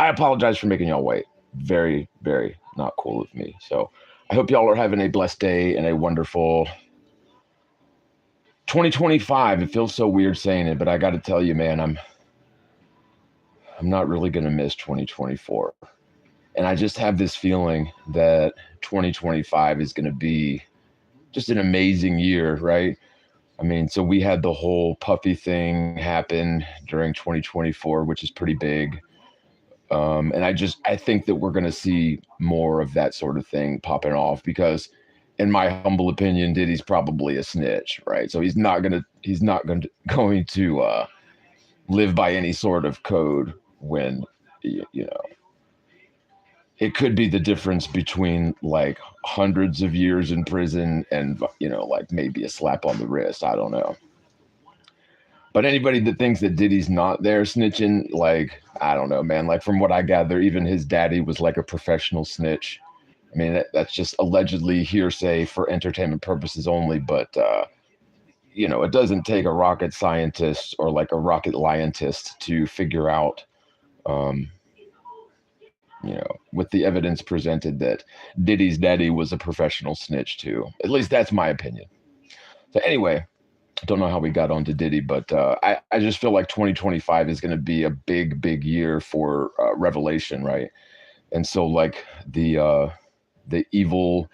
I apologize for making y'all wait. Very, very not cool of me. So I hope y'all are having a blessed day and a wonderful 2025. It feels so weird saying it, but I got to tell you, man, I'm not really going to miss 2024. And I just have this feeling that 2025 is going to be just an amazing year, right? I mean, so we had the whole puppy thing happen during 2024, which is pretty big. And I think that we're going to see more of that sort of thing popping off because, in my humble opinion, Diddy's probably a snitch, right? So he's not going to live by any sort of code when, you know, it could be the difference between like hundreds of years in prison and, you know, like maybe a slap on the wrist. I don't know. But anybody that thinks that Diddy's not there snitching, like, I don't know, man. Like, from what I gather, even his daddy was like a professional snitch. I mean, that's just allegedly hearsay for entertainment purposes only. But, you know, it doesn't take a rocket scientist or like a rocket scientist to figure out, you know, with the evidence presented that Diddy's daddy was a professional snitch too. At least that's my opinion. So anyway, I don't know how we got onto Diddy, but I just feel like 2025 is going to be a big, big year for revelation, right? And so like the evil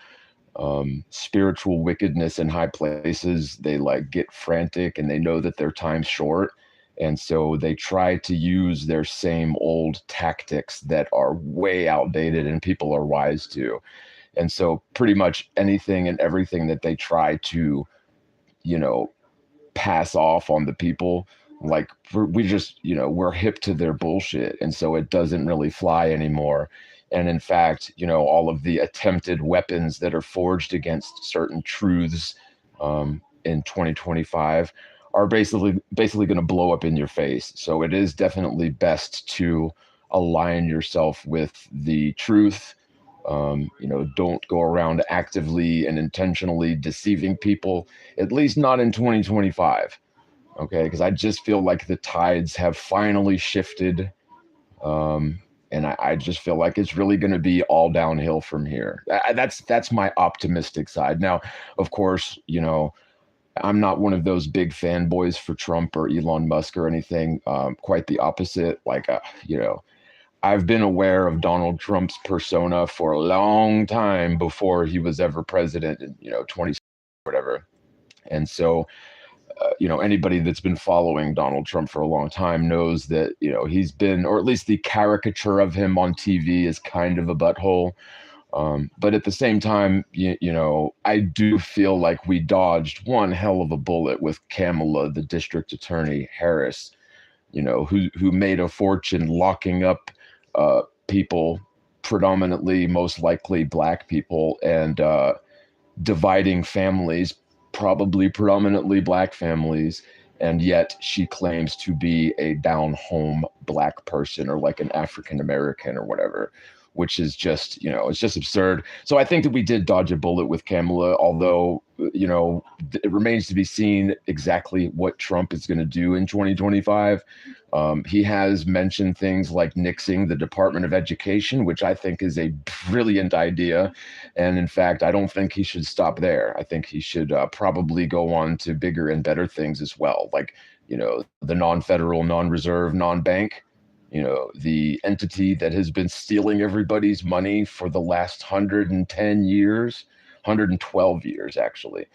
spiritual wickedness in high places, they like get frantic and they know that their time's short. And so they try to use their same old tactics that are way outdated and people are wise to. And so pretty much anything and everything that they try to, you know, pass off on the people, like we just, you know, we're hip to their bullshit. And so it doesn't really fly anymore. And in fact, you know, all of the attempted weapons that are forged against certain truths in 2025 are basically going to blow up in your face. So it is definitely best to align yourself with the truth. You know, don't go around actively and intentionally deceiving people, at least not in 2025. Okay, because I just feel like the tides have finally shifted. And I just feel like it's really going to be all downhill from here. That's my optimistic side. Now, of course, you know, I'm not one of those big fanboys for Trump or Elon Musk or anything. Quite the opposite. Like, you know, I've been aware of Donald Trump's persona for a long time before he was ever president in, you know, 20 whatever. And so, you know, anybody that's been following Donald Trump for a long time knows that, you know, he's been, or at least the caricature of him on TV is kind of a butthole. But at the same time, you know, I do feel like we dodged one hell of a bullet with Kamala, the district attorney Harris, you know, who made a fortune locking up people, predominantly, most likely black people, and dividing families, probably predominantly black families. And yet she claims to be a down home black person or like an African American or whatever, which is just, you know, it's just absurd. So I think that we did dodge a bullet with Kamala, although, you know, it remains to be seen exactly what Trump is going to do in 2025. He has mentioned things like nixing the Department of Education, which I think is a brilliant idea. And in fact, I don't think he should stop there. I think he should probably go on to bigger and better things as well, like, you know, the non-federal, non-reserve, non-bank. You know, the entity that has been stealing everybody's money for the last 110 years, 112 years, actually.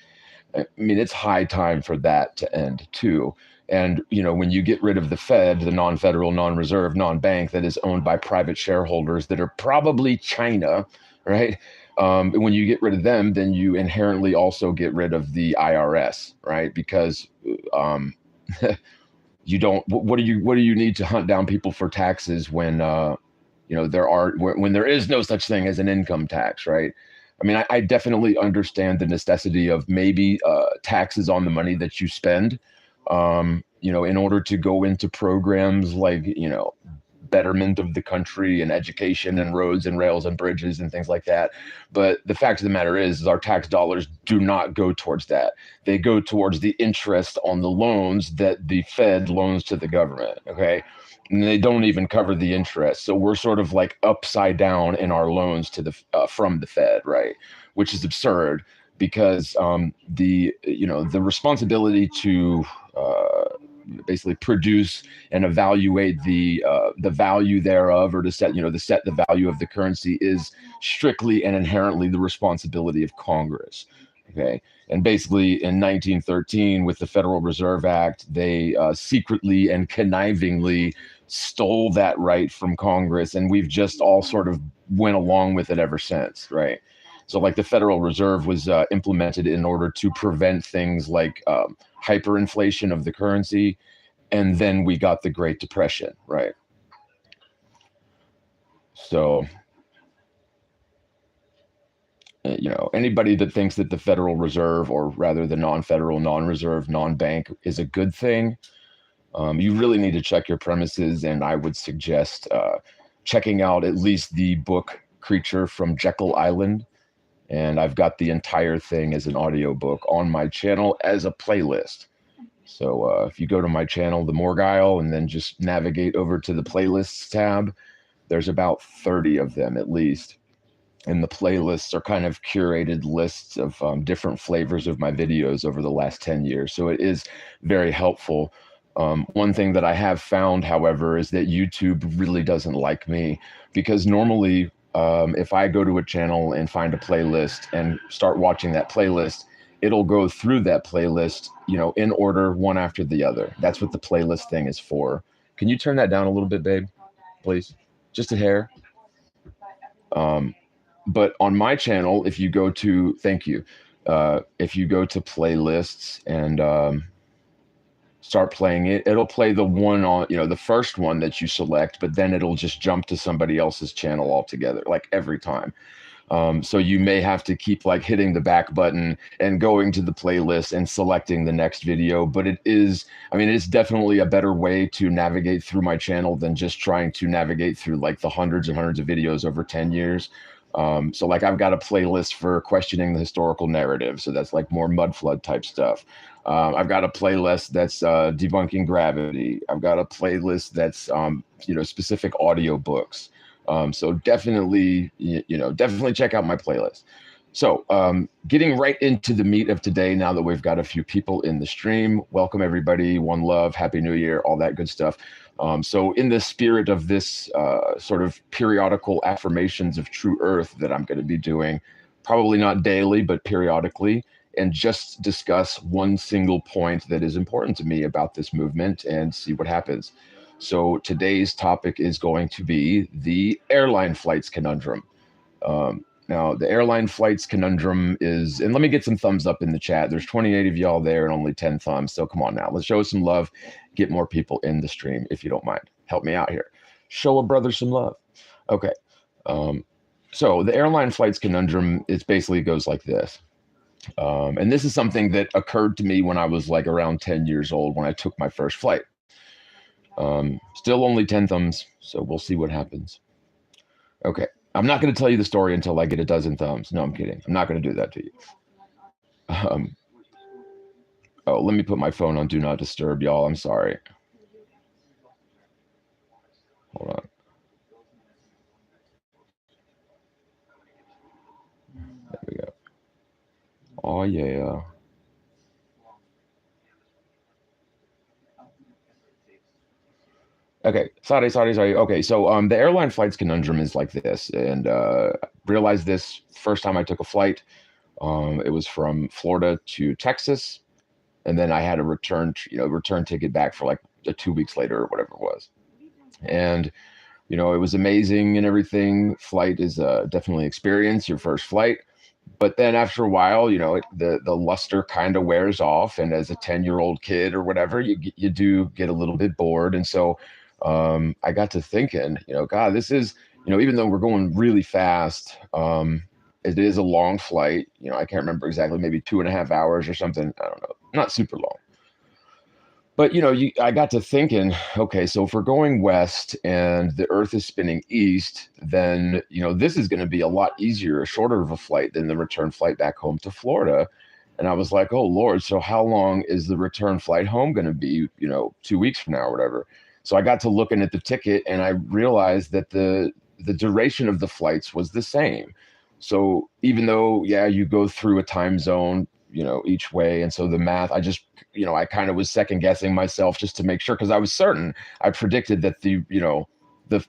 I mean, it's high time for that to end too. And, you know, when you get rid of the Fed, the non-federal, non-reserve, non-bank that is owned by private shareholders that are probably China, right? When you get rid of them, then you inherently also get rid of the IRS, right? Because you don't. What do you need to hunt down people for taxes when you know when there is no such thing as an income tax, right? I mean, I definitely understand the necessity of maybe taxes on the money that you spend, you know, in order to go into programs like, you know, betterment of the country and education and roads and rails and bridges and things like that. But the fact of the matter is our tax dollars do not go towards that. They go towards the interest on the loans that the Fed loans to the government. Okay. and they don't even cover the interest. So we're sort of like upside down in our loans to the from the Fed, right? Which is absurd because the responsibility to basically produce and evaluate the value thereof, or to set the value of the currency, is strictly and inherently the responsibility of Congress. Okay. And basically in 1913, with the Federal Reserve Act, they secretly and connivingly stole that right from Congress, and we've just all sort of went along with it ever since, right? So like the Federal Reserve was implemented in order to prevent things like hyperinflation of the currency, and then we got the Great Depression, right? So anybody that thinks that the Federal Reserve, or rather the non-federal, non-reserve, non-bank, is a good thing, you really need to check your premises, and I would suggest checking out at least the book Creature from Jekyll Island. And I've got the entire thing as an audiobook on my channel as a playlist. So if you go to my channel, TheMorgile's, and then just navigate over to the playlists tab, there's about 30 of them at least. And the playlists are kind of curated lists of different flavors of my videos over the last 10 years. So it is very helpful. One thing that I have found, however, is that YouTube really doesn't like me, because normally if I go to a channel and find a playlist and start watching that playlist, it'll go through that playlist, in order, one after the other. That's what the playlist thing is for. Can you turn that down a little bit, babe, please? Just a hair. But on my channel, if you go to, thank you, if you go to playlists and start playing it, it'll play the one on, the first one that you select, but then it'll just jump to somebody else's channel altogether, like every time. So you may have to keep like hitting the back button and going to the playlist and selecting the next video. But it's definitely a better way to navigate through my channel than just trying to navigate through like the hundreds and hundreds of videos over 10 years. So like I've got a playlist for questioning the historical narrative. So that's like more mud flood type stuff. I've got a playlist that's debunking gravity. I've got a playlist that's, specific audiobooks. So definitely, definitely check out my playlist. So getting right into the meat of today, now that we've got a few people in the stream, welcome everybody, one love, Happy New Year, all that good stuff. So in the spirit of this sort of periodical affirmations of true earth that I'm going to be doing, probably not daily, but periodically, and just discuss one single point that is important to me about this movement and see what happens. So today's topic is going to be the airline flights conundrum. Now, the airline flights conundrum is, and let me get some thumbs up in the chat. There's 28 of y'all there and only 10 thumbs. So come on now, let's show some love, get more people in the stream if you don't mind. Help me out here. Show a brother some love. Okay. So the airline flights conundrum, it basically goes like this. And this is something that occurred to me when I was like around 10 years old when I took my first flight. Still only 10 thumbs, so we'll see what happens. Okay, I'm not going to tell you the story until I get a dozen thumbs. No, I'm kidding. I'm not going to do that to you. Oh, let me put my phone on Do Not Disturb, y'all. I'm sorry. Hold on. There we go. Oh, yeah. Okay, sorry. Okay, so the airline flights conundrum is like this, and realized this first time I took a flight. It was from Florida to Texas, and then I had a return ticket back for like 2 weeks later or whatever it was. And it was amazing and everything. Flight is definitely experience, your first flight. But then after a while, the luster kind of wears off, and as a 10-year-old kid or whatever, you do get a little bit bored. And so I got to thinking, God, this is, even though we're going really fast, it is a long flight. I can't remember exactly, maybe 2.5 hours or something. I don't know, not super long. But, I got to thinking, okay, so if we're going west and the Earth is spinning east, then, this is going to be a lot easier, shorter of a flight than the return flight back home to Florida. And I was like, oh, Lord, so how long is the return flight home going to be, 2 weeks from now or whatever? So I got to looking at the ticket and I realized that the duration of the flights was the same. So even though, yeah, you go through a time zone, each way. And so the math, I just, I kind of was second guessing myself just to make sure, because I was certain I predicted that the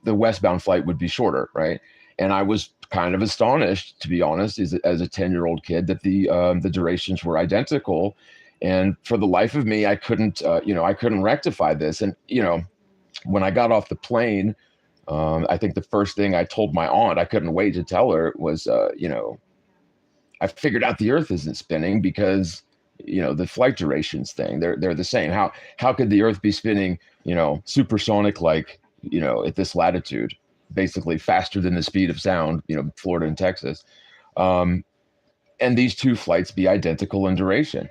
westbound flight would be shorter, right? And I was kind of astonished, to be honest, as a 10-year-old kid, that the durations were identical. And for the life of me, I couldn't rectify this. And when I got off the plane, I think the first thing I told my aunt, I couldn't wait to tell her, was, I figured out the Earth isn't spinning because, the flight durations thing, they're the same. How could the Earth be spinning, supersonic, like, at this latitude, basically faster than the speed of sound, Florida and Texas, and these two flights be identical in duration?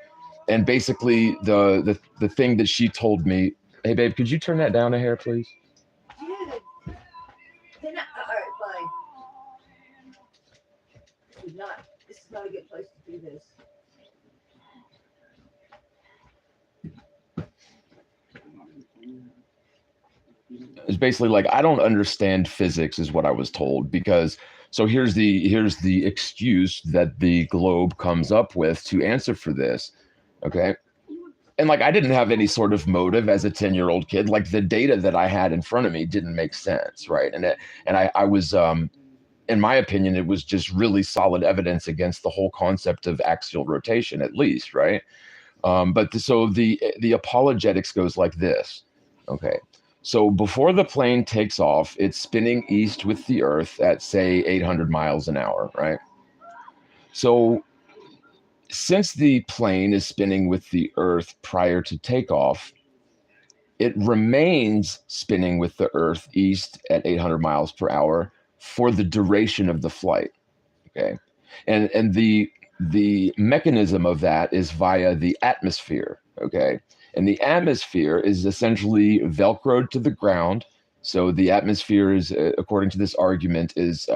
And basically the thing that she told me, hey babe, could you turn that down a hair, please? All right, fine. This is not a good place to do this. It's basically like, I don't understand physics, is what I was told, because so here's the excuse that the globe comes up with to answer for this. Okay. And like, I didn't have any sort of motive as a 10-year-old kid. Like, the data that I had in front of me didn't make sense, right? And I was in my opinion, it was just really solid evidence against the whole concept of axial rotation, at least, right? So the apologetics goes like this. Okay. So before the plane takes off, it's spinning east with the Earth at, say, 800 miles an hour, right? So since the plane is spinning with the Earth prior to takeoff, it remains spinning with the Earth east at 800 miles per hour for the duration of the flight. Okay. And the mechanism of that is via the atmosphere. Okay. And the atmosphere is essentially velcroed to the ground. So the atmosphere is, according to this argument, is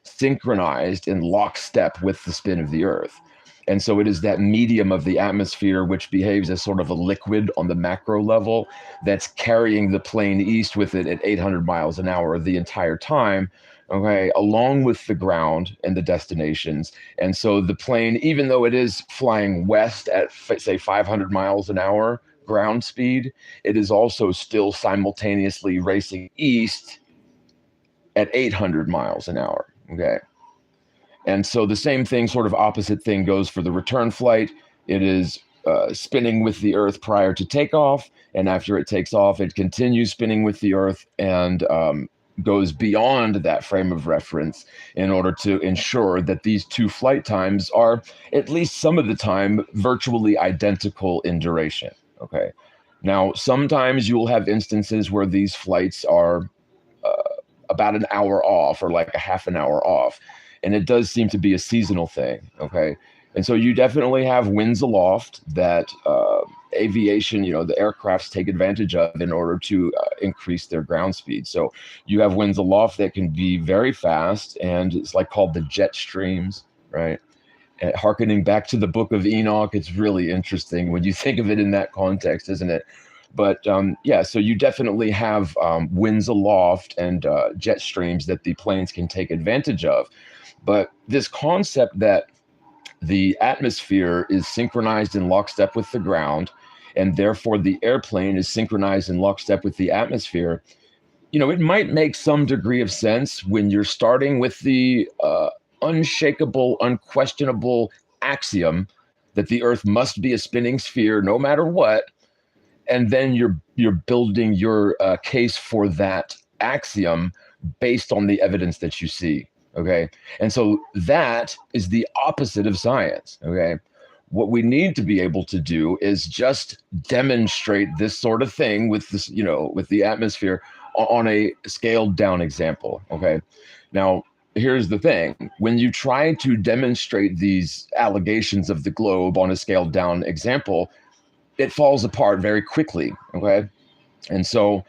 synchronized in lockstep with the spin of the Earth. And so it is that medium of the atmosphere, which behaves as sort of a liquid on the macro level, that's carrying the plane east with it at 800 miles an hour the entire time, okay, along with the ground and the destinations. And so the plane, even though it is flying west at, say, 500 miles an hour ground speed, it is also still simultaneously racing east at 800 miles an hour, okay? And so the same thing, sort of opposite thing, goes for the return flight. It is spinning with the Earth prior to takeoff, and after it takes off, it continues spinning with the Earth and goes beyond that frame of reference in order to ensure that these two flight times are, at least some of the time, virtually identical in duration. Okay. Now, sometimes you'll have instances where these flights are about an hour off, or like a half an hour off. And it does seem to be a seasonal thing, okay? And so you definitely have winds aloft that aviation, the aircrafts take advantage of in order to increase their ground speed. So you have winds aloft that can be very fast, and it's like called the jet streams, right? And harkening back to the Book of Enoch, it's really interesting when you think of it in that context, isn't it? But yeah, so you definitely have winds aloft and jet streams that the planes can take advantage of. But this concept that the atmosphere is synchronized in lockstep with the ground, and therefore the airplane is synchronized in lockstep with the atmosphere, it might make some degree of sense when you're starting with the unshakable, unquestionable axiom that the Earth must be a spinning sphere no matter what, and then you're building your case for that axiom based on the evidence that you see. Okay. And so that is the opposite of science. Okay. What we need to be able to do is just demonstrate this sort of thing with this, with the atmosphere on a scaled down example. Okay. Now, here's the thing. When you try to demonstrate these allegations of the globe on a scaled down example, it falls apart very quickly. Okay. And so,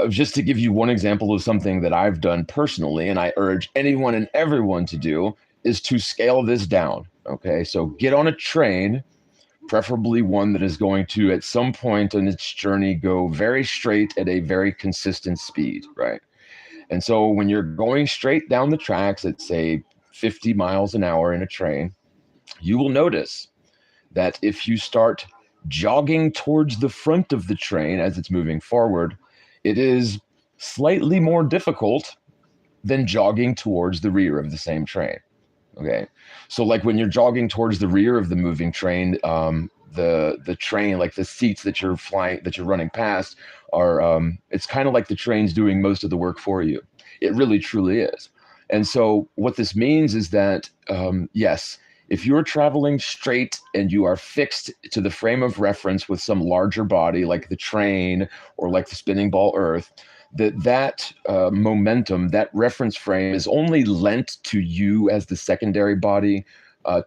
just to give you one example of something that I've done personally, and I urge anyone and everyone to do, is to scale this down. Okay, so get on a train, preferably one that is going to, at some point in its journey, go very straight at a very consistent speed, right? And so when you're going straight down the tracks at, say, 50 miles an hour in a train, you will notice that if you start jogging towards the front of the train as it's moving forward, it is slightly more difficult than jogging towards the rear of the same train. Okay, so like when you're jogging towards the rear of the moving train, the train, like the seats that you're running past, are it's kind of like the train's doing most of the work for you. It really truly is. And so what this means is that yes, if you're traveling straight and you are fixed to the frame of reference with some larger body like the train or like the spinning ball Earth, that momentum, that reference frame, is only lent to you as the secondary body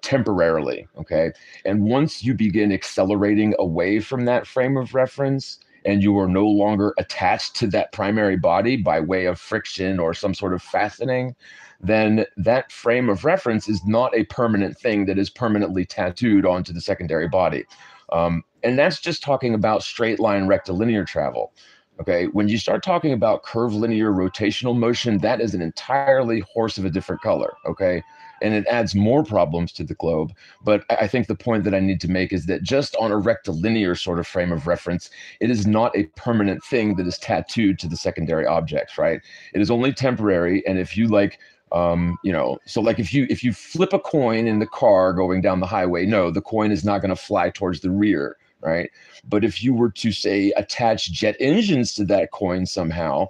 temporarily, okay? And once you begin accelerating away from that frame of reference and you are no longer attached to that primary body by way of friction or some sort of fastening, then that frame of reference is not a permanent thing that is permanently tattooed onto the secondary body. And that's just talking about straight line rectilinear travel. Okay, when you start talking about curvilinear rotational motion, that is an entirely horse of a different color. Okay, and it adds more problems to the globe. But I think the point that I need to make is that just on a rectilinear sort of frame of reference, it is not a permanent thing that is tattooed to the secondary objects, right? It is only temporary. And if you like, so like if you flip a coin in the car going down the highway, no, the coin is not going to fly towards the rear, right? But if you were to, say, attach jet engines to that coin somehow,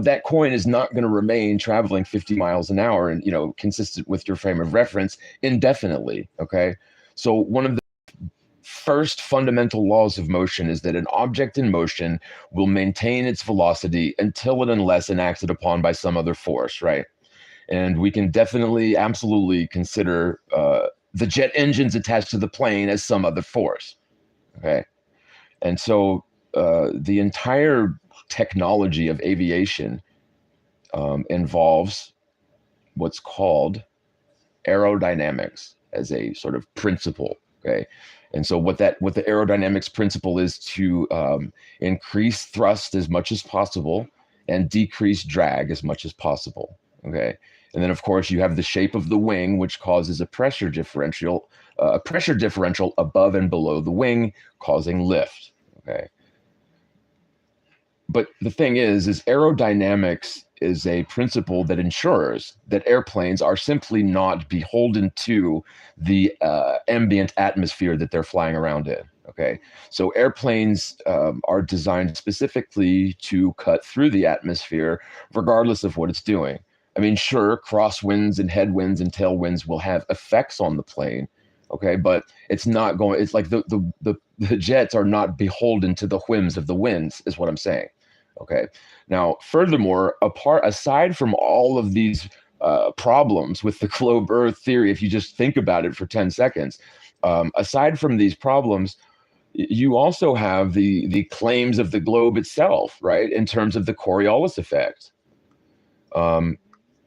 that coin is not going to remain traveling 50 miles an hour and, consistent with your frame of reference indefinitely, okay? So one of the first fundamental laws of motion is that an object in motion will maintain its velocity until and unless enacted upon by some other force, right? And we can definitely, absolutely consider the jet engines attached to the plane as some other force, okay? And so the entire technology of aviation involves what's called aerodynamics as a sort of principle, okay? And so what the aerodynamics principle is to increase thrust as much as possible and decrease drag as much as possible, okay? And then, of course, you have the shape of the wing, which causes a pressure differential above and below the wing, causing lift, okay? But the thing is aerodynamics is a principle that ensures that airplanes are simply not beholden to the ambient atmosphere that they're flying around in, okay? So airplanes are designed specifically to cut through the atmosphere regardless of what it's doing. I mean, sure, crosswinds and headwinds and tailwinds will have effects on the plane, okay, but it's not going. It's like the jets are not beholden to the whims of the winds, is what I'm saying. Okay. Now, furthermore, aside from all of these problems with the globe Earth theory, if you just think about it for 10 seconds, aside from these problems, you also have the claims of the globe itself, right? In terms of the Coriolis effect.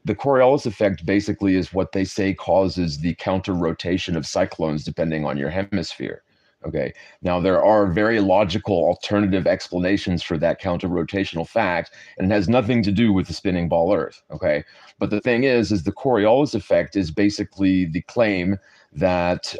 The Coriolis effect basically is what they say causes the counter rotation of cyclones depending on your hemisphere. Okay. Now, there are very logical alternative explanations for that counter rotational fact, and it has nothing to do with the spinning ball Earth. Okay. But the thing is the Coriolis effect is basically the claim that,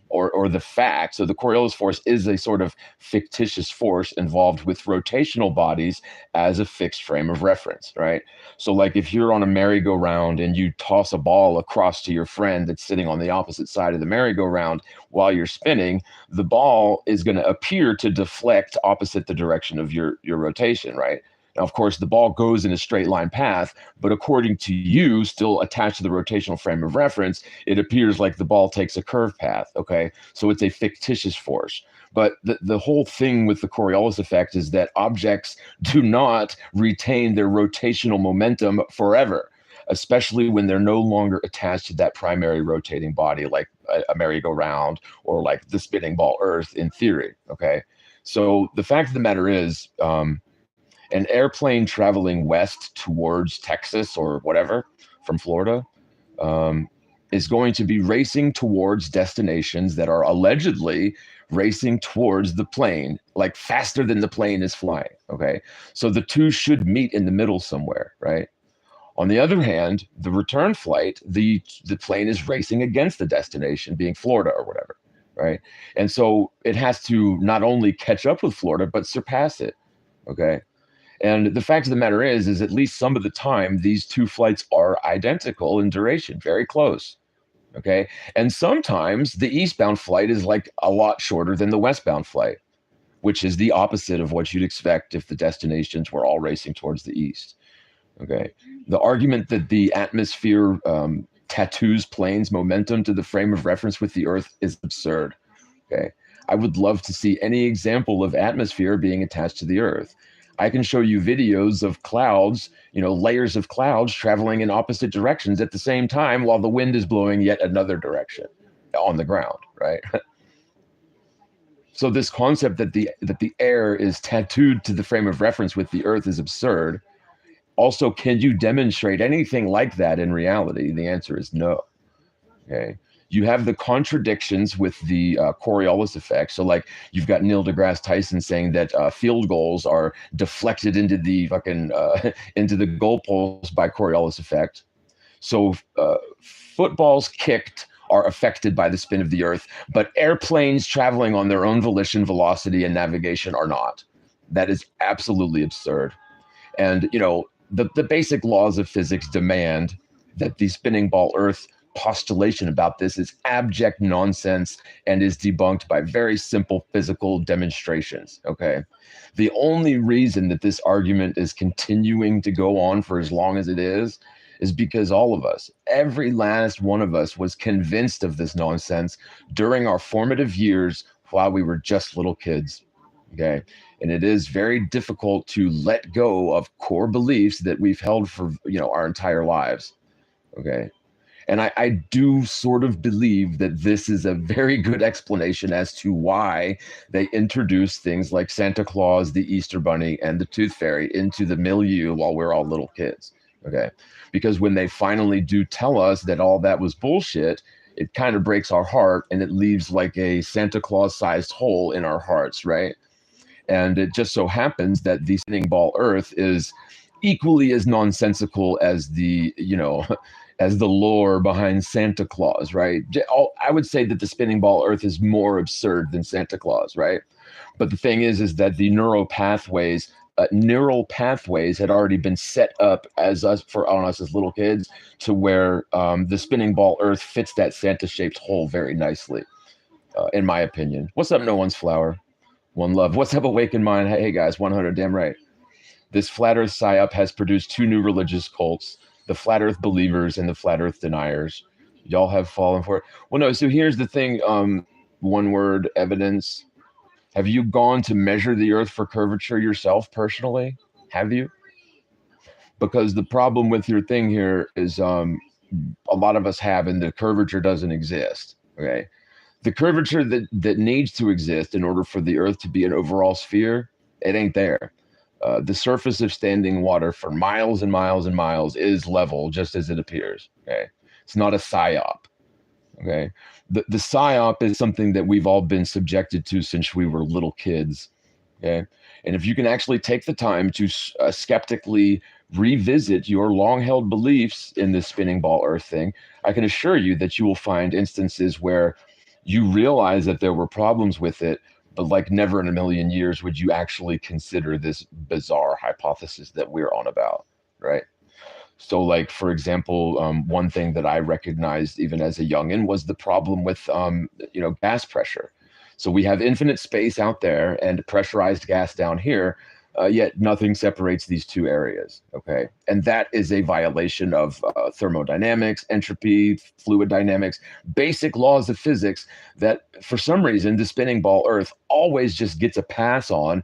or the fact. So the Coriolis force is a sort of fictitious force involved with rotational bodies as a fixed frame of reference, right? So like if you're on a merry-go-round and you toss a ball across to your friend that's sitting on the opposite side of the merry-go-round while you're spinning, the ball is going to appear to deflect opposite the direction of your rotation, right? Now, of course, the ball goes in a straight line path, but according to you, still attached to the rotational frame of reference, it appears like the ball takes a curve path, okay? So it's a fictitious force. But the whole thing with the Coriolis effect is that objects do not retain their rotational momentum forever, especially when they're no longer attached to that primary rotating body, like a merry-go-round or like the spinning ball Earth in theory, okay? So the fact of the matter is, an airplane traveling west towards Texas or whatever from Florida is going to be racing towards destinations that are allegedly racing towards the plane, like faster than the plane is flying. Okay. So the two should meet in the middle somewhere, right? On the other hand, the return flight, the plane is racing against the destination, being Florida or whatever, right? And so it has to not only catch up with Florida, but surpass it. Okay. And the fact of the matter is at least some of the time, these two flights are identical in duration, very close. Okay. And sometimes the eastbound flight is like a lot shorter than the westbound flight, which is the opposite of what you'd expect if the destinations were all racing towards the east. Okay. The argument that the atmosphere tattoos planes momentum to the frame of reference with the Earth is absurd. Okay. I would love to see any example of atmosphere being attached to the Earth. I can show you videos of clouds, layers of clouds traveling in opposite directions at the same time while the wind is blowing yet another direction on the ground, right? So this concept that the air is tattooed to the frame of reference with the Earth is absurd. Also, can you demonstrate anything like that in reality? The answer is no. Okay. You have the contradictions with the Coriolis effect. So, like, you've got Neil deGrasse Tyson saying that field goals are deflected into the into the goalposts by Coriolis effect. So, footballs kicked are affected by the spin of the Earth, but airplanes traveling on their own volition, velocity, and navigation are not. That is absolutely absurd. And the basic laws of physics demand that the spinning ball Earth postulation about this is abject nonsense and is debunked by very simple physical demonstrations. Okay. The only reason that this argument is continuing to go on for as long as it is because all of us, every last one of us, was convinced of this nonsense during our formative years while we were just little kids. Okay. And it is very difficult to let go of core beliefs that we've held for, our entire lives. Okay. And I do sort of believe that this is a very good explanation as to why they introduced things like Santa Claus, the Easter Bunny, and the Tooth Fairy into the milieu while we're all little kids. Okay. Because when they finally do tell us that all that was bullshit, it kind of breaks our heart and it leaves like a Santa Claus sized hole in our hearts, right? And it just so happens that the spinning ball Earth is equally as nonsensical as the, as the lore behind Santa Claus, right? I would say that the spinning ball Earth is more absurd than Santa Claus, right? But the thing is that the neural pathways had already been set up on us as little kids to where the spinning ball Earth fits that Santa-shaped hole very nicely, in my opinion. What's up, No One's Flower? One love. What's up, Awakened Mind? Hey guys, 100, damn right. This Flat Earth psyop has produced two new religious cults, the Flat Earth believers and the Flat Earth deniers. Y'all have fallen for it. Well, no, so here's the thing, one word evidence. Have you gone to measure the Earth for curvature yourself personally? Have you? Because the problem with your thing here is a lot of us have, and the curvature doesn't exist, okay? The curvature that needs to exist in order for the Earth to be an overall sphere, it ain't there. The surface of standing water for miles and miles and miles is level, just as it appears. Okay, it's not a psyop. Okay, the psyop is something that we've all been subjected to since we were little kids. Okay, and if you can actually take the time to skeptically revisit your long-held beliefs in this spinning ball Earth thing, I can assure you that you will find instances where you realize that there were problems with it, but like never in a million years would you actually consider this bizarre hypothesis that we're on about, right? So like, for example, one thing that I recognized even as a youngin was the problem with, gas pressure. So we have infinite space out there and pressurized gas down here, yet nothing separates these two areas, okay? And that is a violation of thermodynamics, entropy, fluid dynamics, basic laws of physics that for some reason the spinning ball Earth always just gets a pass on,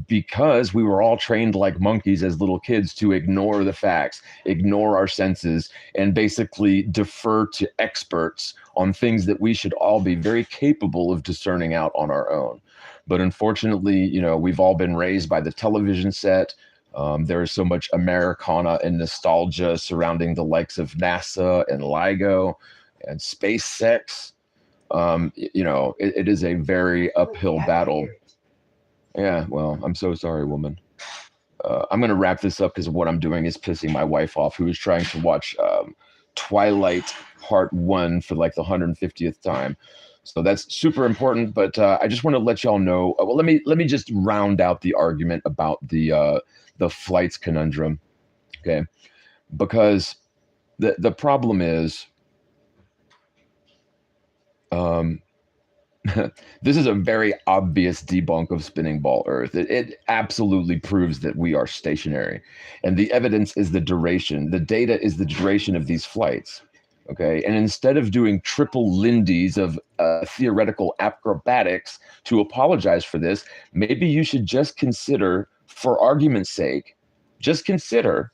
because we were all trained like monkeys as little kids to ignore the facts, ignore our senses, and basically defer to experts on things that we should all be very capable of discerning out on our own. But unfortunately, we've all been raised by the television set. There is so much Americana and nostalgia surrounding the likes of NASA and LIGO and SpaceX. You know, it is a very uphill Well, battle. Yeah, well, I'm so sorry, woman. I'm going to wrap this up because what I'm doing is pissing my wife off, who is trying to watch Twilight Part 1 for like the 150th time. So that's super important. But I just want to let y'all know. Well, let me just round out the argument about the flights conundrum, okay? Because the problem is, this is a very obvious debunk of spinning ball Earth. It absolutely proves that we are stationary. And the evidence is the duration. The data is the duration of these flights. Okay. And instead of doing triple Lindy's of theoretical acrobatics to apologize for this, maybe you should just consider, for argument's sake, just consider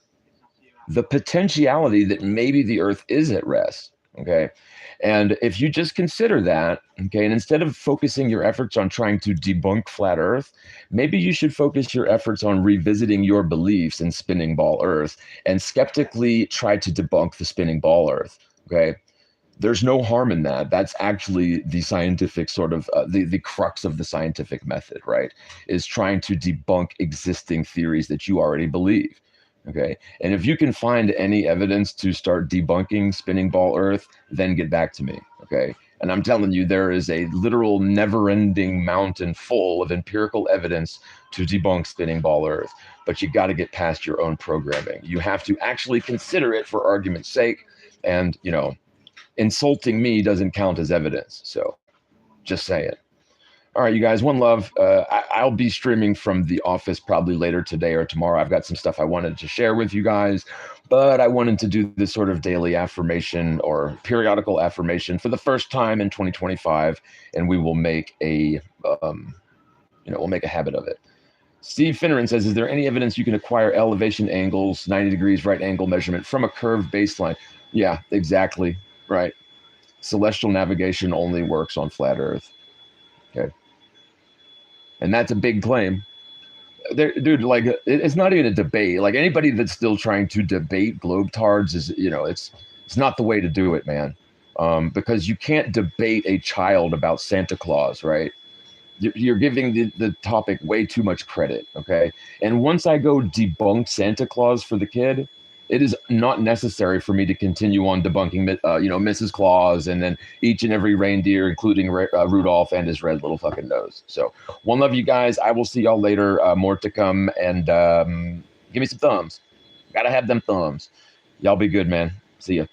the potentiality that maybe the Earth is at rest. Okay. And if you just consider that, okay, and instead of focusing your efforts on trying to debunk flat Earth, maybe you should focus your efforts on revisiting your beliefs in spinning ball Earth and skeptically try to debunk the spinning ball Earth. Okay. There's no harm in that. That's actually the scientific sort of the crux of the scientific method, right? Is trying to debunk existing theories that you already believe. Okay. And if you can find any evidence to start debunking spinning ball Earth, then get back to me. Okay. And I'm telling you, there is a literal never ending mountain full of empirical evidence to debunk spinning ball Earth. But you got to get past your own programming. You have to actually consider it for argument's sake. And, you know, insulting me doesn't count as evidence. So just say it. All right, you guys, one love. I'll be streaming from the office probably later today or tomorrow. I've got some stuff I wanted to share with you guys, but I wanted to do this sort of daily affirmation or periodical affirmation for the first time in 2025, and we will make a, we'll make a habit of it. Steve Finneran says, is there any evidence you can acquire elevation angles, 90 degrees right angle measurement from a curved baseline? Yeah, exactly, right. Celestial navigation only works on flat Earth. Okay. And that's a big claim. Dude, like, it's not even a debate. Like, anybody that's still trying to debate globetards is, it's not the way to do it, man. Because you can't debate a child about Santa Claus, right? You're giving the topic way too much credit, okay? And once I go debunk Santa Claus for the kid, it is not necessary for me to continue on debunking, Mrs. Claus and then each and every reindeer, including Rudolph and his red little fucking nose. So one love, you guys. I will see y'all later. More to come. And give me some thumbs. Gotta have them thumbs. Y'all be good, man. See ya.